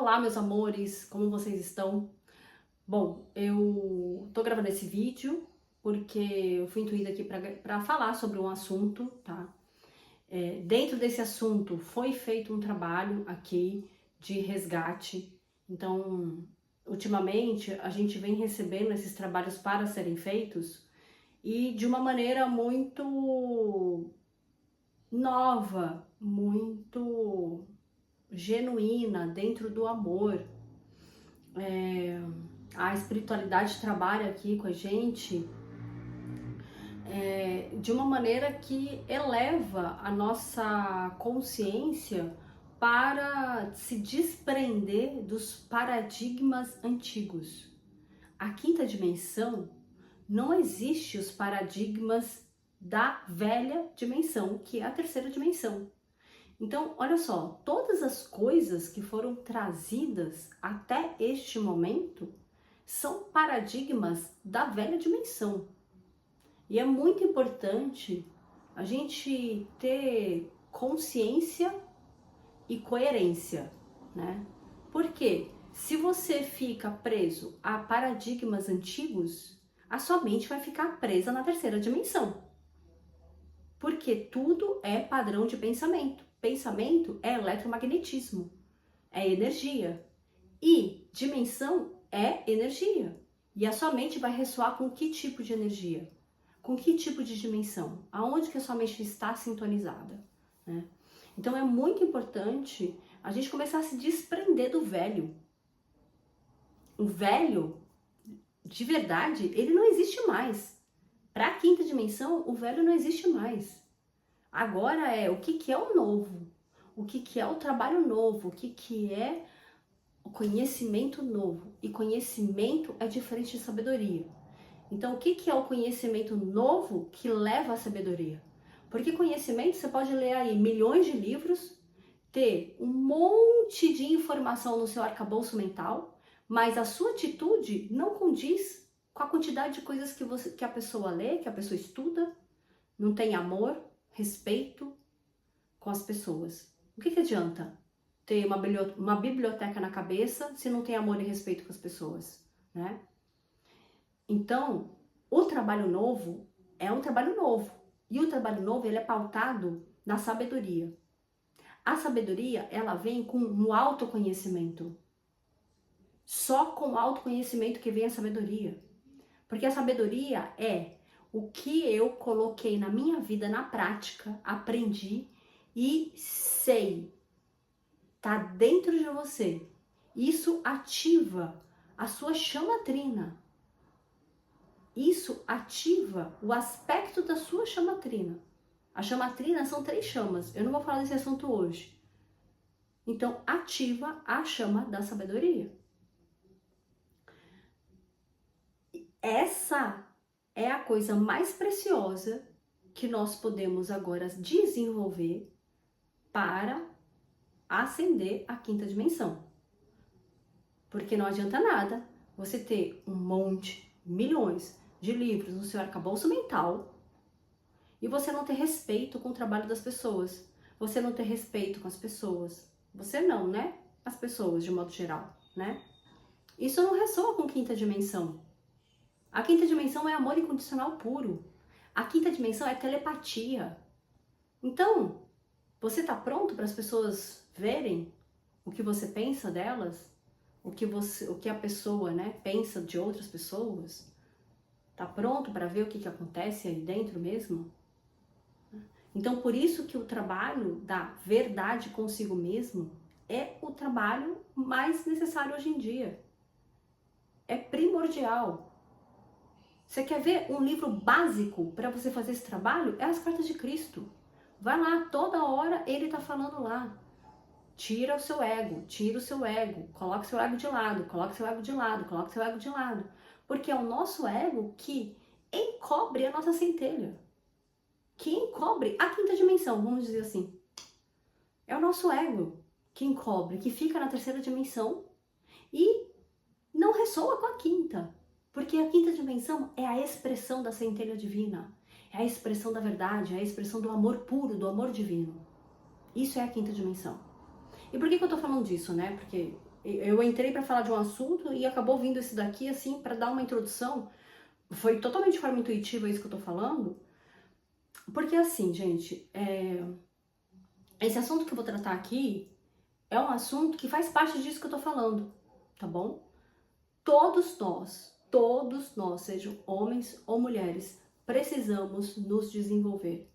Olá, meus amores, como vocês estão? Bom, eu tô gravando esse vídeo porque eu fui intuída aqui para falar sobre um assunto, tá? Dentro desse assunto foi feito um trabalho aqui de resgate, então, ultimamente a gente vem recebendo esses trabalhos para serem feitos e de uma maneira muito nova, muito genuína, dentro do amor. A espiritualidade trabalha aqui com a gente de uma maneira que eleva a nossa consciência para se desprender dos paradigmas antigos. A quinta dimensão não existe os paradigmas da velha dimensão, que é a terceira dimensão. Então, olha só, todas as coisas que foram trazidas até este momento são paradigmas da velha dimensão. E é muito importante a gente ter consciência e coerência, né? Porque se você fica preso a paradigmas antigos, a sua mente vai ficar presa na terceira dimensão. Porque tudo é padrão de pensamento. Pensamento é eletromagnetismo, é energia. E dimensão é energia. E a sua mente vai ressoar com que tipo de energia? Com que tipo de dimensão? Aonde que a sua mente está sintonizada? Né? Então é muito importante a gente começar a se desprender do velho. O velho, de verdade, ele não existe mais. Para a quinta dimensão, o velho não existe mais. Agora é o que é o novo, o que é o trabalho novo, o que é o conhecimento novo. E conhecimento é diferente de sabedoria. Então, o que é o conhecimento novo que leva à sabedoria? Porque conhecimento, você pode ler aí milhões de livros, ter um monte de informação no seu arcabouço mental, mas a sua atitude não condiz com a quantidade de coisas que a pessoa lê, que a pessoa estuda, não tem amor, respeito com as pessoas. O que adianta ter uma biblioteca na cabeça se não tem amor e respeito com as pessoas, né? Então, o trabalho novo é um trabalho novo. E o trabalho novo, ele é pautado na sabedoria. A sabedoria, ela vem com um autoconhecimento. Só com o autoconhecimento que vem a sabedoria. Porque a sabedoria é o que eu coloquei na minha vida na prática, aprendi e sei. Tá dentro de você. Isso ativa a sua chama trina. Isso ativa o aspecto da sua chama trina. A chama trina são 3 chamas. Eu não vou falar desse assunto hoje. Então, ativa a chama da sabedoria. Essa é a coisa mais preciosa que nós podemos agora desenvolver para ascender à quinta dimensão. Porque não adianta nada você ter um monte, milhões de livros no seu arcabouço mental e você não ter respeito com o trabalho das pessoas. Você não ter respeito com as pessoas. Você não, né? As pessoas, de modo geral, né? Isso não ressoa com quinta dimensão. A quinta dimensão é amor incondicional puro. A quinta dimensão é telepatia. Então, você tá pronto para as pessoas verem o que você pensa delas? O que a pessoa, né, pensa de outras pessoas? Tá pronto para ver o que acontece aí dentro mesmo? Então, por isso que o trabalho da verdade consigo mesmo é o trabalho mais necessário hoje em dia. É primordial. Você quer ver um livro básico para você fazer esse trabalho? É as Cartas de Cristo. Vai lá, toda hora ele tá falando lá. Tira o seu ego, coloque seu ego de lado, coloque seu ego de lado, coloque seu ego de lado. Porque é o nosso ego que encobre a nossa centelha. Que encobre a quinta dimensão, vamos dizer assim. É o nosso ego que encobre, que fica na terceira dimensão e não ressoa com a quinta. Porque a quinta dimensão é a expressão da centelha divina. É a expressão da verdade, é a expressão do amor puro, do amor divino. Isso é a quinta dimensão. E por que eu tô falando disso, né? Porque Eu entrei para falar de um assunto e acabou vindo esse daqui, assim, para dar uma introdução. Foi totalmente de forma intuitiva isso que eu tô falando. Porque assim, gente, esse assunto que eu vou tratar aqui é um assunto que faz parte disso que eu tô falando, tá bom? Todos nós, sejam homens ou mulheres, precisamos nos desenvolver.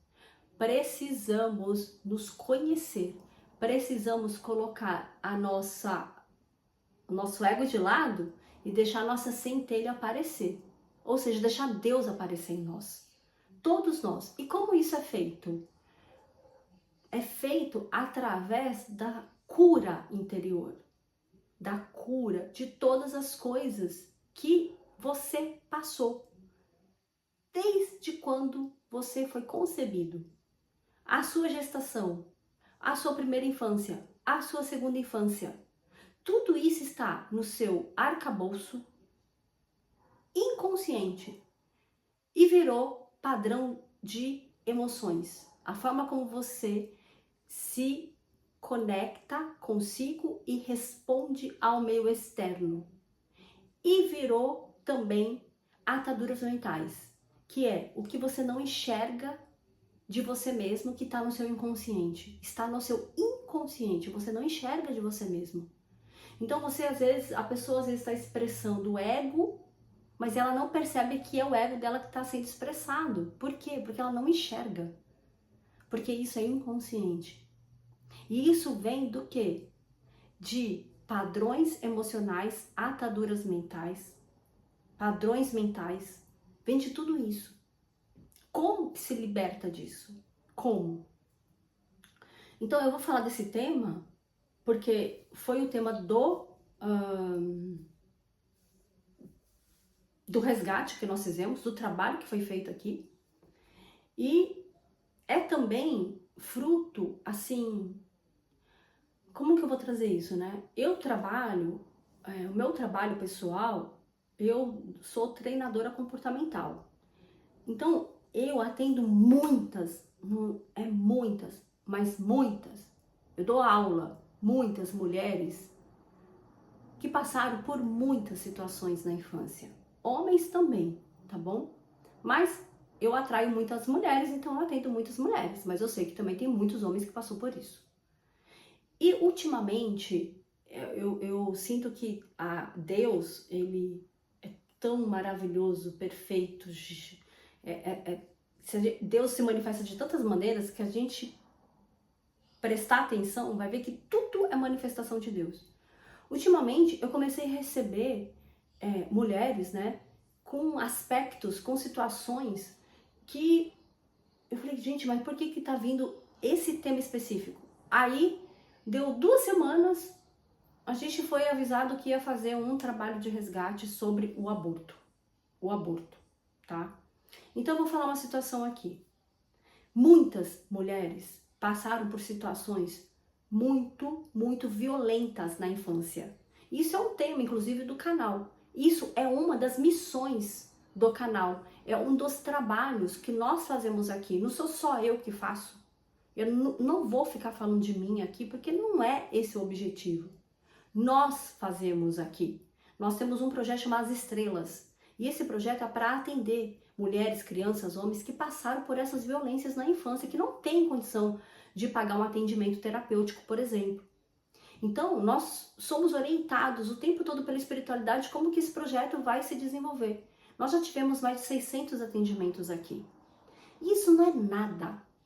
Precisamos nos conhecer. Precisamos colocar o nosso ego de lado e deixar a nossa centelha aparecer. Ou seja, deixar Deus aparecer em nós. Todos nós. E como isso é feito? É feito através da cura interior, da cura de todas as coisas que você passou, desde quando você foi concebido. A sua gestação, a sua primeira infância, a sua segunda infância. Tudo isso está no seu arcabouço inconsciente e virou padrão de emoções. A forma como você se conecta consigo e responde ao meio externo. E virou também ataduras mentais, que é o que você não enxerga de você mesmo, que está no seu inconsciente. Está no seu inconsciente, você não enxerga de você mesmo. Então você, às vezes, a pessoa às vezes está expressando o ego, mas ela não percebe que é o ego dela que está sendo expressado. Por quê? Porque ela não enxerga. Porque isso é inconsciente. E isso vem do quê? De padrões emocionais, ataduras mentais, padrões mentais. Vem de tudo isso. Como que se liberta disso? Como? Então eu vou falar desse tema porque foi o tema do resgate que nós fizemos, do trabalho que foi feito aqui. E é também fruto, assim, como que eu vou trazer isso, né? Eu trabalho, o meu trabalho pessoal, eu sou treinadora comportamental. Então, eu atendo muitas, mas muitas. Eu dou aula, muitas mulheres que passaram por muitas situações na infância. Homens também, tá bom? Mas eu atraio muitas mulheres, então eu atendo muitas mulheres. Mas eu sei que também tem muitos homens que passou por isso. E ultimamente, eu sinto que Deus, ele é tão maravilhoso, perfeito. Deus se manifesta de tantas maneiras que a gente prestar atenção vai ver que tudo é manifestação de Deus. Ultimamente, eu comecei a receber mulheres, né, com aspectos, com situações que eu falei, gente, mas por que tá vindo esse tema específico? Aí, deu 2 semanas, a gente foi avisado que ia fazer um trabalho de resgate sobre o aborto. O aborto, tá? Então, eu vou falar uma situação aqui. Muitas mulheres passaram por situações muito violentas na infância. Isso é um tema, inclusive, do canal. Isso é uma das missões do canal. É um dos trabalhos que nós fazemos aqui. Não sou só eu que faço. Eu não vou ficar falando de mim aqui, porque não é esse o objetivo. Nós fazemos aqui. Nós temos um projeto chamado As Estrelas. E esse projeto é para atender mulheres, crianças, homens que passaram por essas violências na infância, que não têm condição de pagar um atendimento terapêutico, por exemplo. Então, nós somos orientados o tempo todo pela espiritualidade como que esse projeto vai se desenvolver. Nós já tivemos mais de 600 atendimentos aqui. Isso não é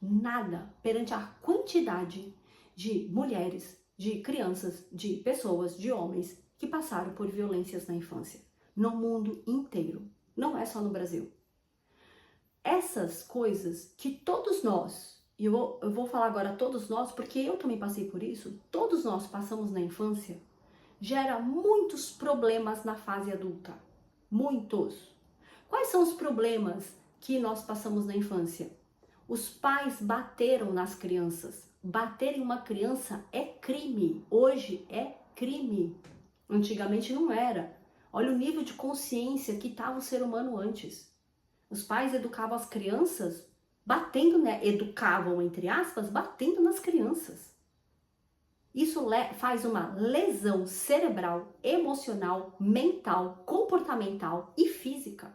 nada perante a quantidade de mulheres, de crianças, de pessoas, de homens que passaram por violências na infância, no mundo inteiro, não é só no Brasil. Essas coisas que todos nós, e eu vou falar agora todos nós, porque eu também passei por isso, todos nós passamos na infância, gera muitos problemas na fase adulta. Muitos. Quais são os problemas que nós passamos na infância? Os pais bateram nas crianças. Bater em uma criança é crime. Hoje é crime. Antigamente não era. Olha o nível de consciência que estava o ser humano antes. Os pais educavam as crianças batendo, né? Educavam, entre aspas, batendo nas crianças. Isso faz uma lesão cerebral, emocional, mental, comportamental e física.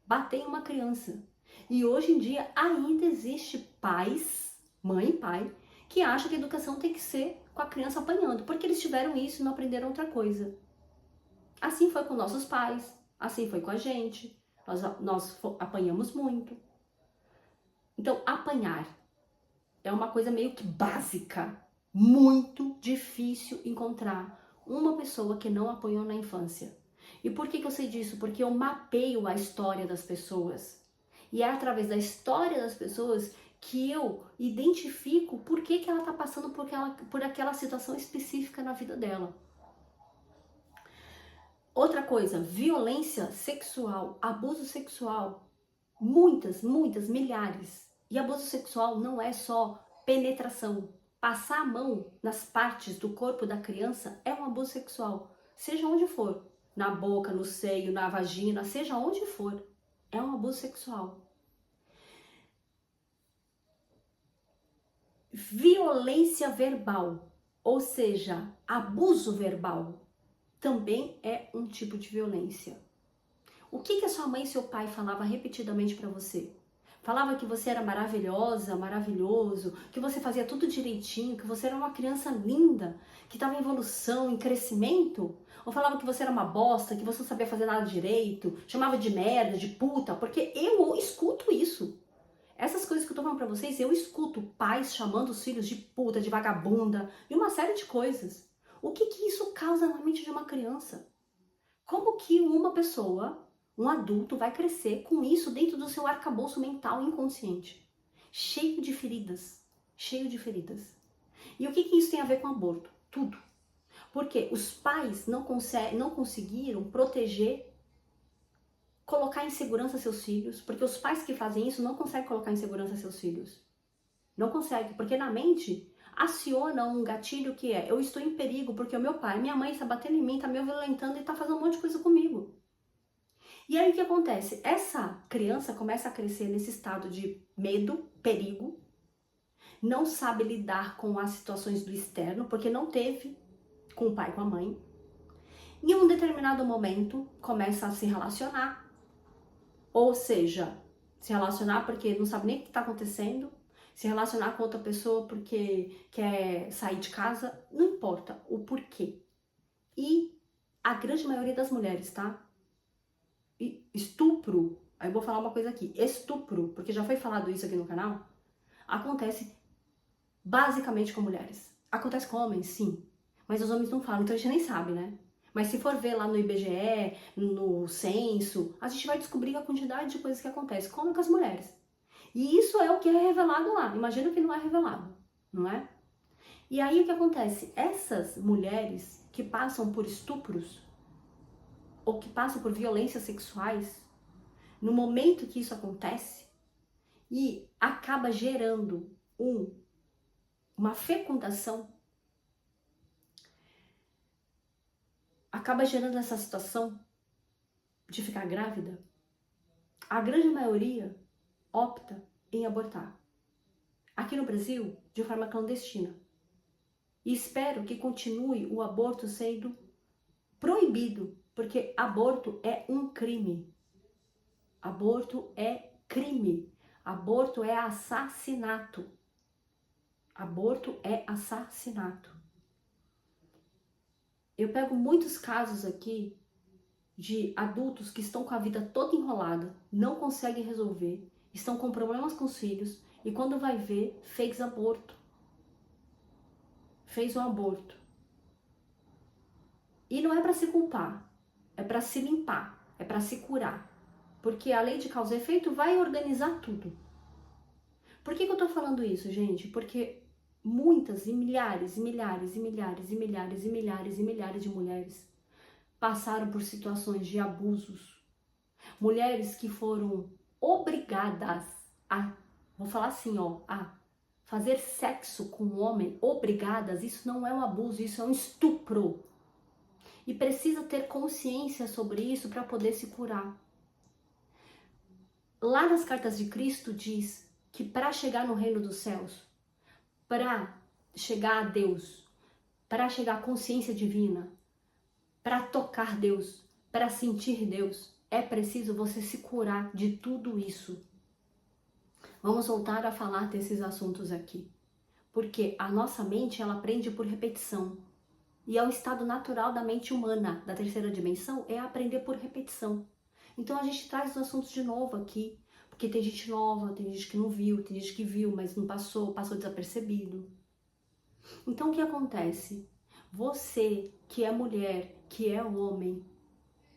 Bater em uma criança. E hoje em dia ainda existe pais, mãe e pai, que acham que a educação tem que ser com a criança apanhando, porque eles tiveram isso e não aprenderam outra coisa. Assim foi com nossos pais, assim foi com a gente, nós apanhamos muito. Então, apanhar é uma coisa meio que básica, muito difícil encontrar uma pessoa que não apanhou na infância. E por que eu sei disso? Porque eu mapeio a história das pessoas. E é através da história das pessoas que eu identifico por que ela está passando por aquela situação específica na vida dela. Outra coisa, violência sexual, abuso sexual, muitas, milhares. E abuso sexual não é só penetração. Passar a mão nas partes do corpo da criança é um abuso sexual, seja onde for, na boca, no seio, na vagina, seja onde for, é um abuso sexual. Violência verbal, ou seja, abuso verbal, também é um tipo de violência. O que a sua mãe e seu pai falavam repetidamente para você? Falava que você era maravilhosa, maravilhoso, que você fazia tudo direitinho, que você era uma criança linda, que estava em evolução, em crescimento? Ou falava que você era uma bosta, que você não sabia fazer nada direito, chamava de merda, de puta? Porque eu escuto isso. Essas coisas que eu tô falando pra vocês, eu escuto pais chamando os filhos de puta, de vagabunda e uma série de coisas. O que isso causa na mente de uma criança? Como que uma pessoa, um adulto, vai crescer com isso dentro do seu arcabouço mental inconsciente? Cheio de feridas. Cheio de feridas. E o que isso tem a ver com aborto? Tudo. Porque os pais não conseguiram proteger, colocar em segurança seus filhos, porque os pais que fazem isso não conseguem colocar em segurança seus filhos. Não consegue, porque na mente aciona um gatilho que é: eu estou em perigo porque o meu pai, minha mãe está batendo em mim, está me violentando e está fazendo um monte de coisa comigo. E aí o que acontece? Essa criança começa a crescer nesse estado de medo, perigo, não sabe lidar com as situações do externo, porque não teve com o pai e com a mãe. Em um determinado momento começa a se relacionar, ou seja, se relacionar porque não sabe nem o que está acontecendo, se relacionar com outra pessoa porque quer sair de casa, não importa o porquê. E a grande maioria das mulheres, tá? Estupro, aí eu vou falar uma coisa aqui, estupro, porque já foi falado isso aqui no canal, acontece basicamente com mulheres. Acontece com homens, sim, mas os homens não falam, então a gente nem sabe, né? Mas se for ver lá no IBGE, no censo, a gente vai descobrir a quantidade de coisas que acontecem com as mulheres. E isso é o que é revelado lá. Imagina que não é revelado, não é? E aí o que acontece? Essas mulheres que passam por estupros ou que passam por violências sexuais, no momento que isso acontece, e acaba gerando uma fecundação, acaba gerando essa situação de ficar grávida, a grande maioria opta em abortar. Aqui no Brasil, de forma clandestina. E espero que continue o aborto sendo proibido, porque aborto é um crime. Aborto é crime. Aborto é assassinato. Aborto é assassinato. Eu pego muitos casos aqui de adultos que estão com a vida toda enrolada, não conseguem resolver, estão com problemas com os filhos e quando vai ver, fez aborto. Fez um aborto. E não é para se culpar, é para se limpar, é para se curar. Porque a lei de causa e efeito vai organizar tudo. Por que eu tô falando isso, gente? Porque muitas e milhares e milhares e milhares e milhares e milhares e milhares de mulheres passaram por situações de abusos. Mulheres que foram obrigadas a, vou falar assim, ó, a fazer sexo com um homem, obrigadas, isso não é um abuso, isso é um estupro. E precisa ter consciência sobre isso para poder se curar. Lá nas cartas de Cristo diz que para chegar no reino dos céus, para chegar a Deus, para chegar à consciência divina, para tocar Deus, para sentir Deus, é preciso você se curar de tudo isso. Vamos voltar a falar desses assuntos aqui. Porque a nossa mente, ela aprende por repetição. E é o estado natural da mente humana, da terceira dimensão, é aprender por repetição. Então a gente traz os assuntos de novo aqui, porque tem gente nova, tem gente que não viu, tem gente que viu, mas não passou, passou desapercebido. Então o que acontece? Você, que é mulher, que é homem,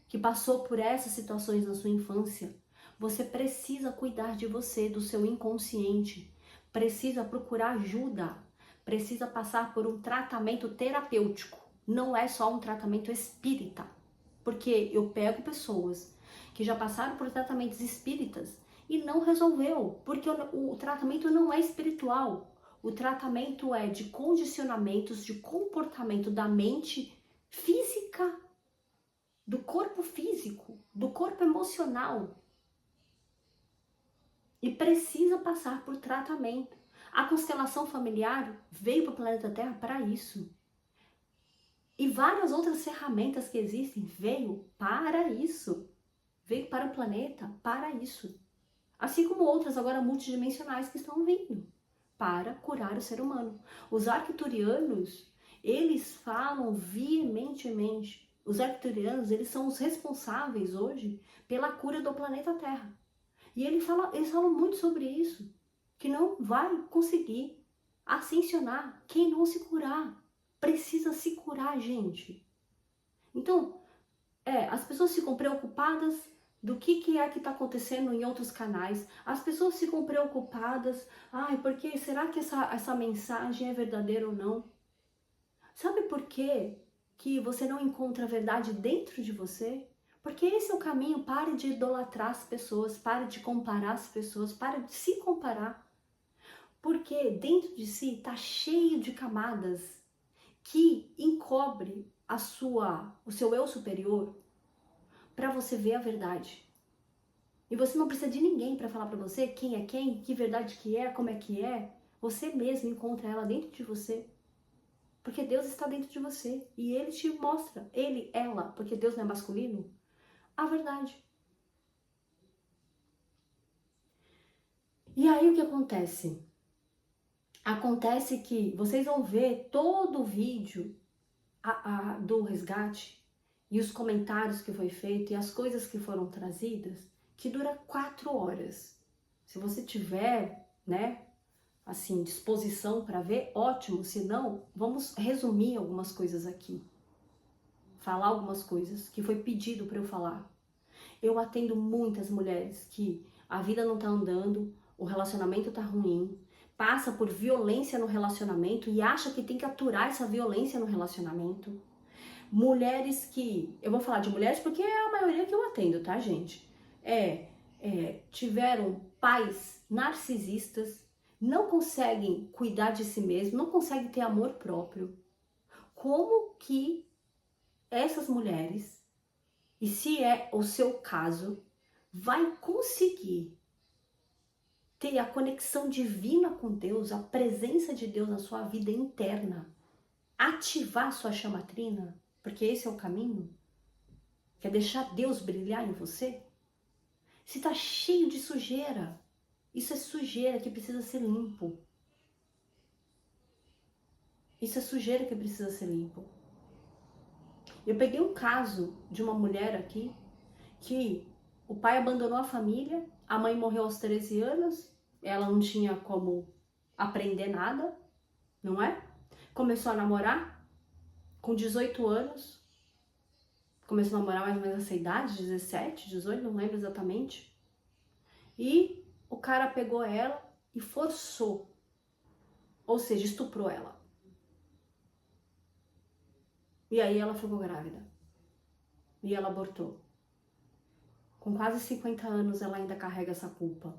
que passou por essas situações na sua infância, você precisa cuidar de você, do seu inconsciente, precisa procurar ajuda, precisa passar por um tratamento terapêutico, não é só um tratamento espírita, porque eu pego pessoas que já passaram por tratamentos espíritas e não resolveu, porque o tratamento não é espiritual, o tratamento é de condicionamentos, de comportamento da mente física, do corpo físico, do corpo emocional. E precisa passar por tratamento. A constelação familiar veio para o planeta Terra para isso. E várias outras ferramentas que existem veio para isso. Veio para o planeta para isso. Assim como outras agora multidimensionais que estão vindo para curar o ser humano. Os arcturianos, eles falam veementemente. Os arcturianos, eles são os responsáveis hoje pela cura do planeta Terra. E eles falam muito sobre isso, que não vai conseguir ascensionar quem não se curar. Precisa se curar, gente. Então, as pessoas ficam preocupadas do que é que está acontecendo em outros canais. As pessoas ficam preocupadas, porque será que essa mensagem é verdadeira ou não? Sabe por quê que você não encontra a verdade dentro de você? Porque esse é o caminho. Pare de idolatrar as pessoas, pare de comparar as pessoas, pare de se comparar. Porque dentro de si está cheio de camadas que encobre o seu eu superior para você ver a verdade. E você não precisa de ninguém para falar para você quem é quem, que verdade que é, como é que é. Você mesmo encontra ela dentro de você. Porque Deus está dentro de você e Ele te mostra, Ele, ela, porque Deus não é masculino, a verdade. E aí o que acontece? Acontece que vocês vão ver todo o vídeo do resgate e os comentários que foi feito e as coisas que foram trazidas, que dura 4 horas. Se você tiver, assim, disposição para ver, ótimo. Se não, vamos resumir algumas coisas aqui. Falar algumas coisas que foi pedido para eu falar. Eu atendo muitas mulheres que a vida não tá andando, o relacionamento tá ruim, passa por violência no relacionamento e acha que tem que aturar essa violência no relacionamento. Mulheres que... Eu vou falar de mulheres porque é a maioria que eu atendo, tá, gente? Tiveram pais narcisistas, não conseguem cuidar de si mesmo, não conseguem ter amor próprio. Como que essas mulheres, e se é o seu caso, vai conseguir ter a conexão divina com Deus, a presença de Deus na sua vida interna, ativar sua chamatrina, porque esse é o caminho, que é deixar Deus brilhar em você? Se tá cheio de sujeira, isso é sujeira que precisa ser limpo. Isso é sujeira que precisa ser limpo. Eu peguei um caso de uma mulher aqui, que o pai abandonou a família, a mãe morreu aos 13 anos, ela não tinha como aprender nada, não é? Começou a namorar com 18 anos, começou a namorar mais ou menos essa idade, 17, 18, não lembro exatamente. E o cara pegou ela e forçou, ou seja, estuprou ela. E aí ela ficou grávida. E ela abortou. Com quase 50 anos ela ainda carrega essa culpa.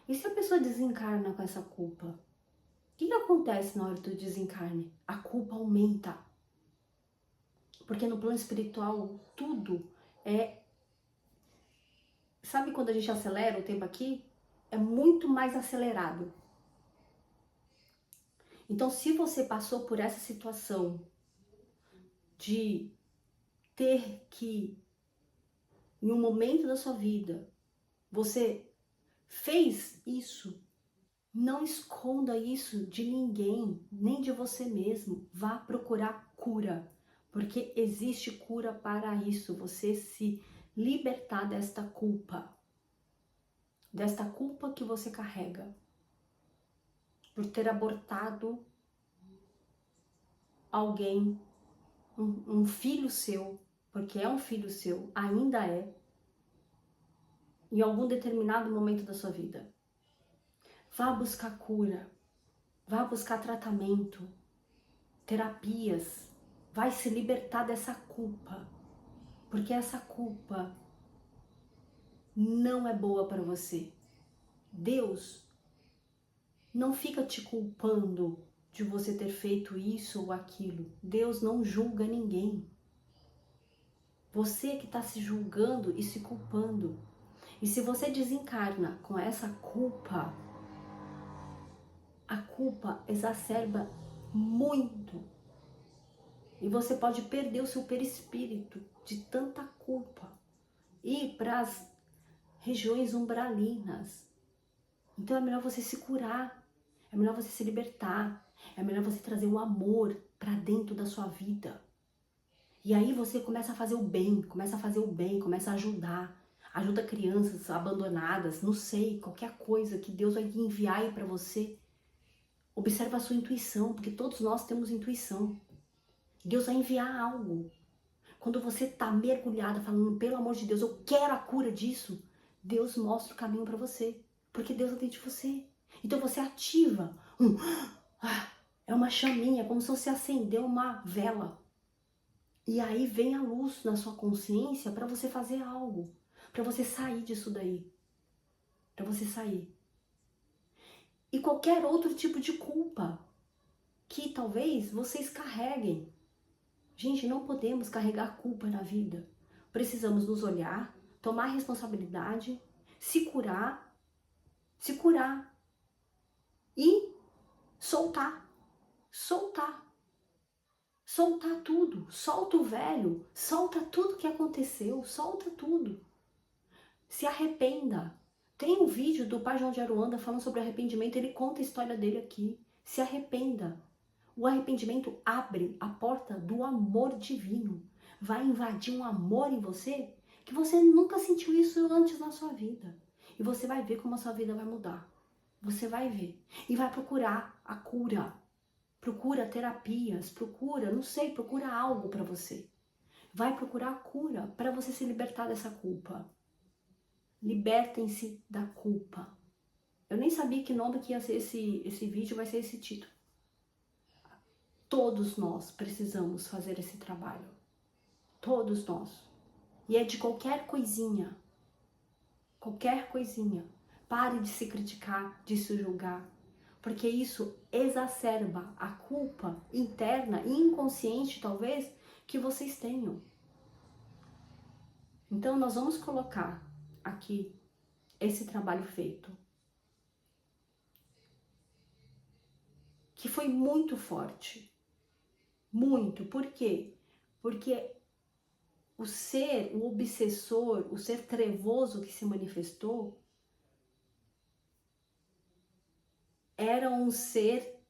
E se a pessoa desencarna com essa culpa? O que acontece na hora do desencarne? A culpa aumenta. Porque no plano espiritual tudo é... Sabe quando a gente acelera o tempo aqui? É muito mais acelerado. Então, se você passou por essa situação de ter que, em um momento da sua vida, você fez isso, não esconda isso de ninguém, nem de você mesmo. Vá procurar cura, porque existe cura para isso, você se libertar desta culpa que você carrega por ter abortado alguém, um filho seu, porque é um filho seu, ainda é, em algum determinado momento da sua vida. Vá buscar cura, vá buscar tratamento, terapias, vai se libertar dessa culpa, porque essa culpa não é boa para você. Deus não fica te culpando de você ter feito isso ou aquilo. Deus não julga ninguém. Você que está se julgando e se culpando. E se você desencarna com essa culpa, a culpa exacerba muito. E você pode perder o seu perispírito de tanta culpa. Ir para as regiões umbralinas. Então é melhor você se curar. É melhor você se libertar. É melhor você trazer o amor para dentro da sua vida. E aí você começa a fazer o bem, começa a ajudar. Ajuda crianças abandonadas, não sei, qualquer coisa que Deus vai enviar aí para você. Observa a sua intuição, porque todos nós temos intuição. Deus vai enviar algo. Quando você está mergulhada, falando, pelo amor de Deus, eu quero a cura disso, Deus mostra o caminho para você, porque Deus atende você. Então você ativa, é uma chaminha, como se você acendeu uma vela. E aí vem a luz na sua consciência para você fazer algo, para você sair disso daí, para você sair. E qualquer outro tipo de culpa que talvez vocês carreguem. Gente, não podemos carregar culpa na vida. Precisamos nos olhar, tomar responsabilidade, se curar e soltar. Soltar tudo. Solta o velho, solta tudo que aconteceu, solta tudo. Se arrependa. Tem um vídeo do Pai João de Aruanda falando sobre arrependimento, ele conta a história dele aqui. Se arrependa. O arrependimento abre a porta do amor divino. Vai invadir um amor em você que você nunca sentiu isso antes na sua vida. E você vai ver como a sua vida vai mudar. Você vai ver. E vai procurar a cura. Procura terapias, procura algo para você. Vai procurar a cura para você se libertar dessa culpa. Libertem-se da culpa. Eu nem sabia que nome que ia ser esse vídeo, vai ser esse título. Todos nós precisamos fazer esse trabalho. Todos nós. E é de qualquer coisinha. Qualquer coisinha. Pare de se criticar, de se julgar. Porque isso exacerba a culpa interna e inconsciente, talvez, que vocês tenham. Então, nós vamos colocar aqui esse trabalho feito. Que foi muito forte. Muito. Por quê? Porque o obsessor, o ser trevoso que se manifestou, era um ser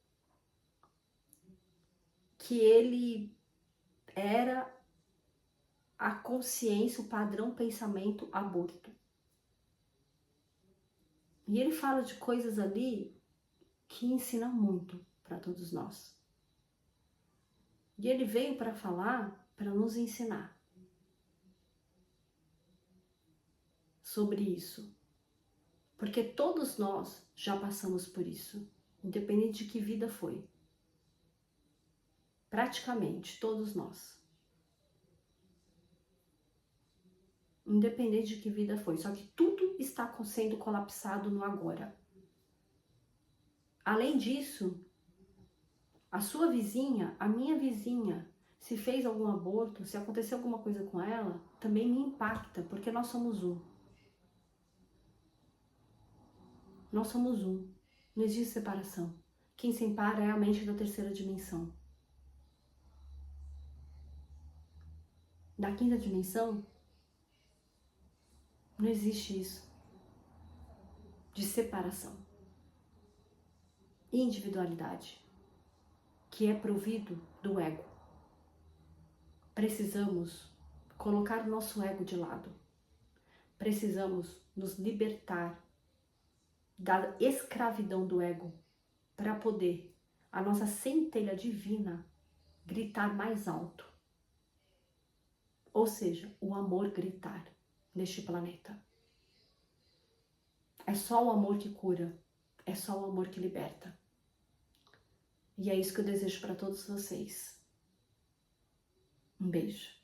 que ele era a consciência, o padrão pensamento aborto. E ele fala de coisas ali que ensina muito para todos nós. E ele veio para falar, para nos ensinar sobre isso. Porque todos nós já passamos por isso, independente de que vida foi. Praticamente todos nós. Independente de que vida foi. Só que tudo está sendo colapsado no agora. Além disso, a sua vizinha, a minha vizinha, se fez algum aborto, se aconteceu alguma coisa com ela, também me impacta, porque nós somos um. Nós somos um. Não existe separação. Quem se empara é a mente da terceira dimensão. Na quinta dimensão, não existe isso de separação. Individualidade, que é provido do ego. Precisamos colocar o nosso ego de lado. Precisamos nos libertar da escravidão do ego para poder a nossa centelha divina gritar mais alto. Ou seja, o amor gritar neste planeta. É só o amor que cura, é só o amor que liberta. E é isso que eu desejo para todos vocês. Um beijo.